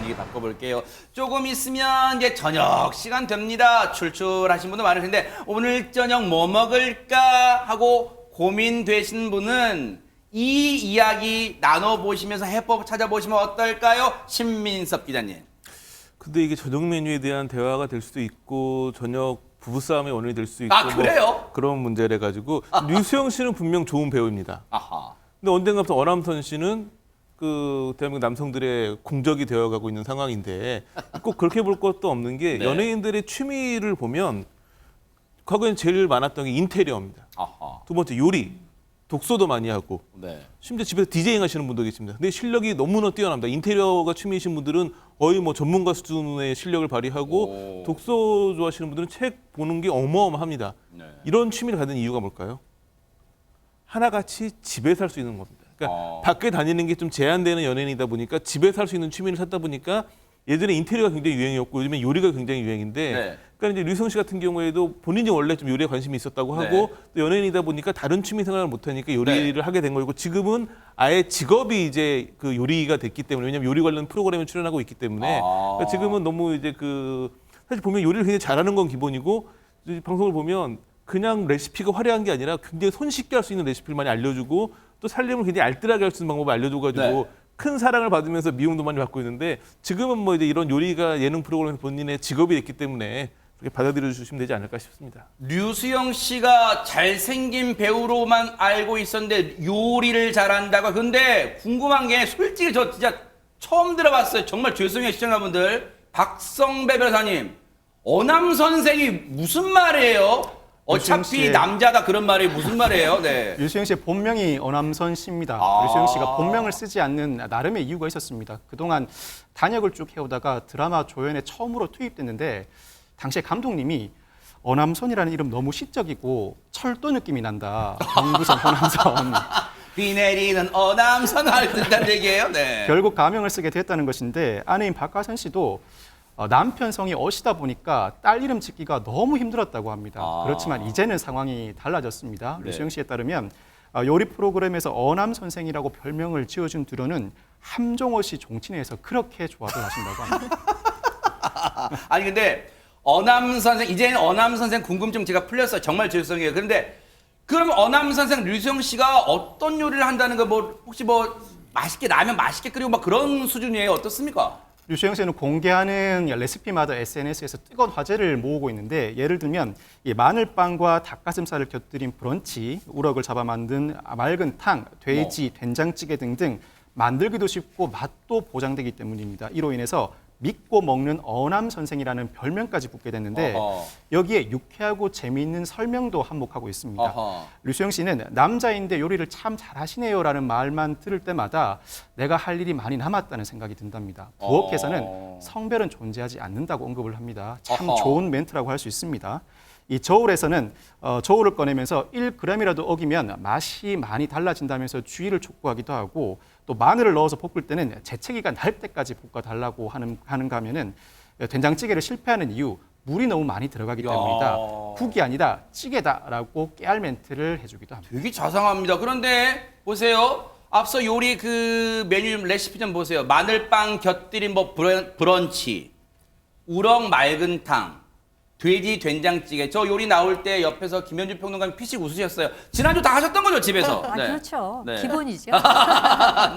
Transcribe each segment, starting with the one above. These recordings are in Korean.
분위기 바꿔볼게요. 조금 있으면 이제 저녁 시간 됩니다. 출출하신 분도 많을 텐데 오늘 저녁 뭐 먹을까 하고 고민되신 분은 이 이야기 나눠보시면서 해법 찾아보시면 어떨까요? 신민섭 기자님. 근데 이게 저녁 메뉴에 대한 대화가 될 수도 있고 저녁 부부싸움의 원인이 될 수 있고 아, 그래요? 그런 문제래 가지고 류수영 씨는 분명 좋은 배우입니다. 아하. 근데 언젠가부터 어남선 씨는 그 대한민국 남성들의 공적이 되어가고 있는 상황인데 꼭 그렇게 볼 것도 없는 게 네. 연예인들의 취미를 보면 과거엔 제일 많았던 게 인테리어입니다. 아하. 두 번째 요리, 독서도 많이 하고 네. 심지어 집에서 디제잉 하시는 분도 계십니다. 근데 실력이 너무나 뛰어납니다. 인테리어가 취미이신 분들은 거의 뭐 전문가 수준의 실력을 발휘하고 오. 독서 좋아하시는 분들은 책 보는 게 어마어마합니다. 네. 이런 취미를 가진 이유가 뭘까요? 하나같이 집에서 할 수 있는 겁니다. 그러니까 밖에 다니는 게 좀 제한되는 연예인이다 보니까 집에서 할 수 있는 취미를 찾다 보니까 예전에 인테리어가 굉장히 유행이었고 요즘에 요리가 굉장히 유행인데 네. 그러니까 이제 류성 씨 같은 경우에도 본인이 원래 좀 요리에 관심이 있었다고 하고 네. 또 연예인이다 보니까 다른 취미 생활을 못 하니까 요리를 하게 된 거고 지금은 아예 직업이 이제 그 요리가 됐기 때문에 왜냐면 요리 관련 프로그램에 출연하고 있기 때문에 그러니까 지금은 너무 이제 그 사실 보면 요리를 굉장히 잘하는 건 기본이고 이 방송을 보면 그냥 레시피가 화려한 게 아니라 굉장히 손쉽게 할 수 있는 레시피를 많이 알려주고 또 살림을 굉장히 알뜰하게 할 수 있는 방법을 알려줘가지고 네. 큰 사랑을 받으면서 미움도 많이 받고 있는데 지금은 뭐 이제 이런 요리가 예능 프로그램에서 본인의 직업이 됐기 때문에 그렇게 받아들여 주시면 되지 않을까 싶습니다. 류수영 씨가 잘생긴 배우로만 알고 있었는데 요리를 잘한다고. 근데 궁금한 게 솔직히 저 진짜 처음 들어봤어요. 정말 죄송해요 시청자분들. 박성배 변호사님, 어남 선생이 무슨 말이에요? 류수영 어차피 씨의- 남자다 그런 말이 무슨 말이에요? 네. 류수영 씨의 본명이 어남선 씨입니다. 아. 류수영 씨가 본명을 쓰지 않는 나름의 이유가 있었습니다. 그동안 단역을 쭉 해오다가 드라마 조연에 처음으로 투입됐는데 당시에 감독님이 어남선이라는 이름 너무 시적이고 철도 느낌이 난다. 경부선, 호남선. 비 내리는 어남선 할 듯한 얘기예요. 네. 결국 가명을 쓰게 됐다는 것인데 아내인 박하선 씨도 남편 성이 어시다 보니까 딸 이름 짓기가 너무 힘들었다고 합니다. 아. 그렇지만 이제는 상황이 달라졌습니다. 네. 류수영 씨에 따르면 요리 프로그램에서 어남 선생이라고 별명을 지어준 뒤로는 함종호 씨 종친회에서 그렇게 좋아들 하신다고 합니다. 아니 근데 어남 선생 이제는 어남 선생 궁금증 제가 풀렸어요. 정말 죄송해요. 그런데 그럼 어남 선생 류수영 씨가 어떤 요리를 한다는 거 뭐 혹시 뭐 맛있게 라면 맛있게 끓이고 막 그런 수준이에요? 어떻습니까? 류수영 씨는 공개하는 레시피마다 SNS에서 뜨거운 화제를 모으고 있는데 예를 들면 이 마늘빵과 닭가슴살을 곁들인 브런치, 우럭을 잡아 만든 맑은 탕, 돼지, 된장찌개 등등 만들기도 쉽고 맛도 보장되기 때문입니다. 이로 인해서 믿고 먹는 어남 선생이라는 별명까지 붙게 됐는데 어허. 여기에 유쾌하고 재미있는 설명도 한몫하고 있습니다. 어허. 류수영 씨는 남자인데 요리를 참 잘하시네요라는 말만 들을 때마다 내가 할 일이 많이 남았다는 생각이 든답니다. 부엌에서는 성별은 존재하지 않는다고 언급을 합니다. 참 어허. 좋은 멘트라고 할 수 있습니다. 이 저울에서는 저울을 꺼내면서 1g이라도 어기면 맛이 많이 달라진다면서 주의를 촉구하기도 하고 또 마늘을 넣어서 볶을 때는 재채기가 날 때까지 볶아달라고 하는가 하면은 된장찌개를 실패하는 이유 물이 너무 많이 들어가기 야. 때문이다. 국이 아니다 찌개다라고 깨알 멘트를 해주기도 합니다. 되게 자상합니다. 그런데 보세요. 앞서 요리 그 메뉴 레시피 좀 보세요. 마늘빵 곁들인 뭐 브런치, 우럭 맑은탕, 돼지 된장찌개. 저 요리 나올 때 옆에서 김현주 평론가님 피식 웃으셨어요. 지난주 다 하셨던 거죠, 집에서? 아, 그렇죠. 네. 기본이죠.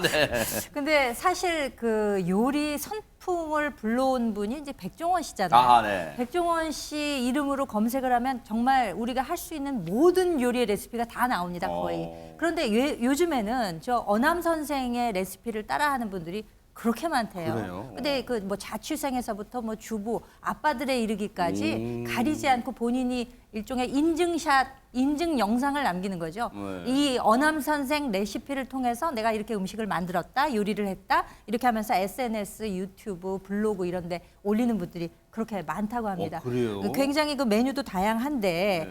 네. 근데 사실 그 요리 선풍을 불러온 분이 이제 백종원 씨잖아요. 아, 네. 백종원 씨 이름으로 검색을 하면 정말 우리가 할 수 있는 모든 요리의 레시피가 다 나옵니다, 거의. 그런데 요즘에는 저 어남 선생의 레시피를 따라하는 분들이 그렇게 많대요. 그래요? 근데 그 뭐 자취생에서부터 뭐 주부, 아빠들에 이르기까지 가리지 않고 본인이 일종의 인증샷, 인증 영상을 남기는 거죠. 네. 이 어남 선생 레시피를 통해서 내가 이렇게 음식을 만들었다, 요리를 했다, 이렇게 하면서 SNS, 유튜브, 블로그 이런 데 올리는 분들이 그렇게 많다고 합니다. 그래요? 굉장히 그 메뉴도 다양한데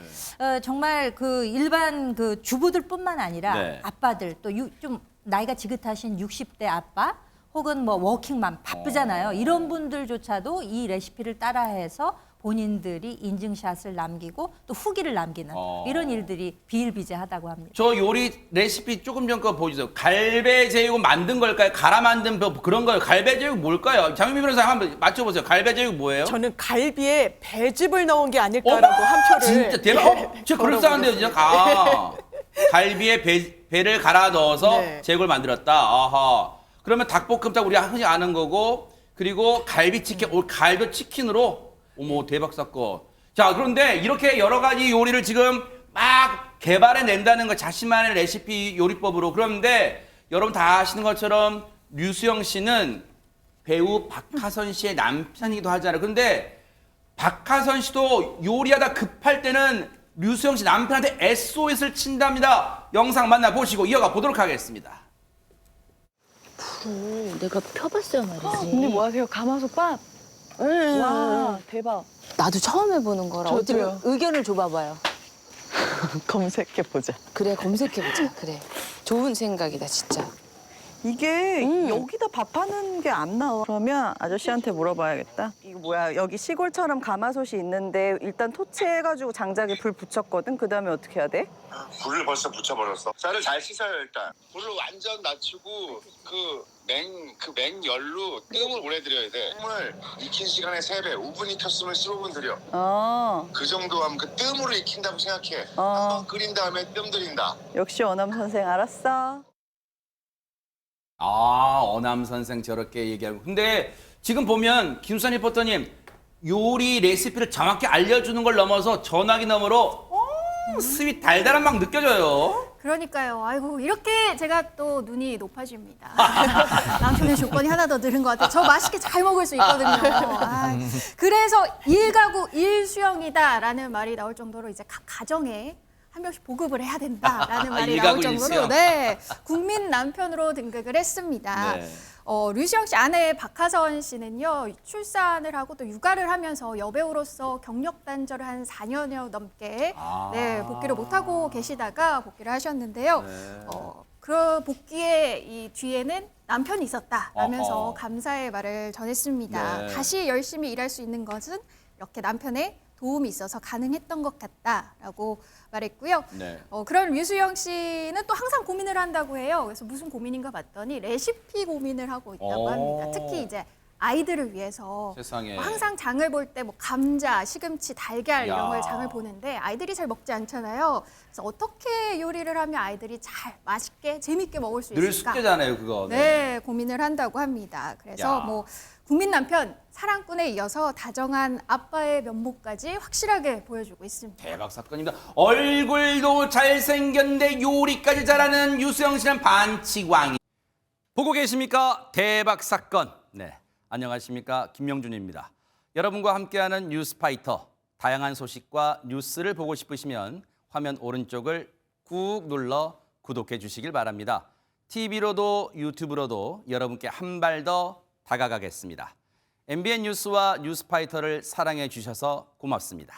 정말 그 일반 그 주부들뿐만 아니라 네. 아빠들 또 좀 나이가 지긋하신 60대 아빠 혹은 뭐 워킹맘 바쁘잖아요. 이런 분들조차도 이 레시피를 따라해서 본인들이 인증샷을 남기고 또 후기를 남기는 이런 일들이 비일비재하다고 합니다. 저 요리 레시피 조금 전 거 보여주세요. 갈배 제육 만든 걸까요? 갈아 만든 그런 거요. 갈배 제육 뭘까요? 장윤미 변호사 한번 맞춰보세요. 갈배 제육 뭐예요? 저는 갈비에 배즙을 넣은 게 아닐까라고 한 표를. 진짜 대박. 진짜 그럴싸한데요, 진짜. 아, 갈비에 배를 갈아 넣어서 네. 제육을 만들었다. 아하. 그러면 닭볶음탕 우리가 흔히 아는 거고, 그리고 갈비 치킨, 갈비 치킨으로. 어머, 대박 사건. 자, 그런데 이렇게 여러 가지 요리를 지금 막 개발해 낸다는 거, 자신만의 레시피 요리법으로. 그런데 여러분 다 아시는 것처럼 류수영 씨는 배우 박하선 씨의 남편이기도 하잖아요. 그런데 박하선 씨도 요리하다 급할 때는 류수영 씨 남편한테 SOS를 친답니다. 영상 만나보시고 이어가 보도록 하겠습니다. 내가 펴봤어요 말이지. 언니 뭐 하세요? 가마솥밥? 와 대박. 나도 처음 해보는 거라 어떻게 저도요. 의견을 줘봐봐요. 검색해 보자. 그래 검색해보자. 그래 좋은 생각이다 진짜. 이게 여기다 밥하는 게 안 나와. 그러면 아저씨한테 물어봐야겠다. 이거 뭐야? 여기 시골처럼 가마솥이 있는데 일단 토치해가지고 장작에 불 붙였거든. 그 다음에 어떻게 해야 돼? 불을 벌써 붙여버렸어. 쌀을 잘 씻어요 일단. 불을 완전 낮추고 맹열로 뜸을 오래 들여야 돼. 뜸을 익힌 시간의 3배. 5분 익혔으면 15분 들여. 그 정도 하면 그 뜸으로 익힌다고 생각해. 한번 끓인 다음에 뜸 들인다. 역시 어남 선생 알았어. 아, 어남 선생 저렇게 얘기하고. 근데 지금 보면 김수산 리포터님 요리 레시피를 정확히 알려주는 걸 넘어서 전화기 너머로 스윗 달달한 막 느껴져요. 그러니까요. 아이고 이렇게 제가 또 눈이 높아집니다. 남편의 조건이 하나 더 늘은 것 같아요. 저 맛있게 잘 먹을 수 있거든요. 그래서 일가구 일수영이다라는 말이 나올 정도로 이제 각 가정에 한 명씩 보급을 해야 된다라는 말이 나올 일가구 정도로 일수영. 네, 국민 남편으로 등극을 했습니다. 네. 류수영 씨 아내 박하선 씨는요 출산을 하고 또 육아를 하면서 여배우로서 경력 단절을 한 4년여 넘게 네, 복귀를 못하고 계시다가 복귀를 하셨는데요. 그 복귀의 이 뒤에는 남편이 있었다라면서 어허. 감사의 말을 전했습니다. 네. 다시 열심히 일할 수 있는 것은 이렇게 남편의 도움이 있어서 가능했던 것 같다라고 말했고요. 네. 그런 류수영 씨는 또 항상 고민을 한다고 해요. 그래서 무슨 고민인가 봤더니 레시피 고민을 하고 있다고 합니다. 특히 이제 아이들을 위해서 세상에. 항상 장을 볼 때 뭐 감자, 시금치, 달걀 야. 이런 걸 장을 보는데 아이들이 잘 먹지 않잖아요. 그래서 어떻게 요리를 하면 아이들이 잘 맛있게 재밌게 먹을 수 늘 있을까? 숙제잖아요, 그거. 네, 고민을 한다고 합니다. 그래서 야. 뭐 국민 남편 사랑꾼에 이어서 다정한 아빠의 면모까지 확실하게 보여주고 있습니다. 대박 사건입니다. 얼굴도 잘생겼는데 요리까지 잘하는 류수영 씨는 반치광이. 보고 계십니까? 대박 사건. 네, 안녕하십니까? 김명준입니다. 여러분과 함께하는 뉴스파이터. 다양한 소식과 뉴스를 보고 싶으시면 화면 오른쪽을 꾹 눌러 구독해 주시길 바랍니다. TV로도 유튜브로도 여러분께 한 발 더 다가가겠습니다. MBN 뉴스와 뉴스파이터를 사랑해 주셔서 고맙습니다.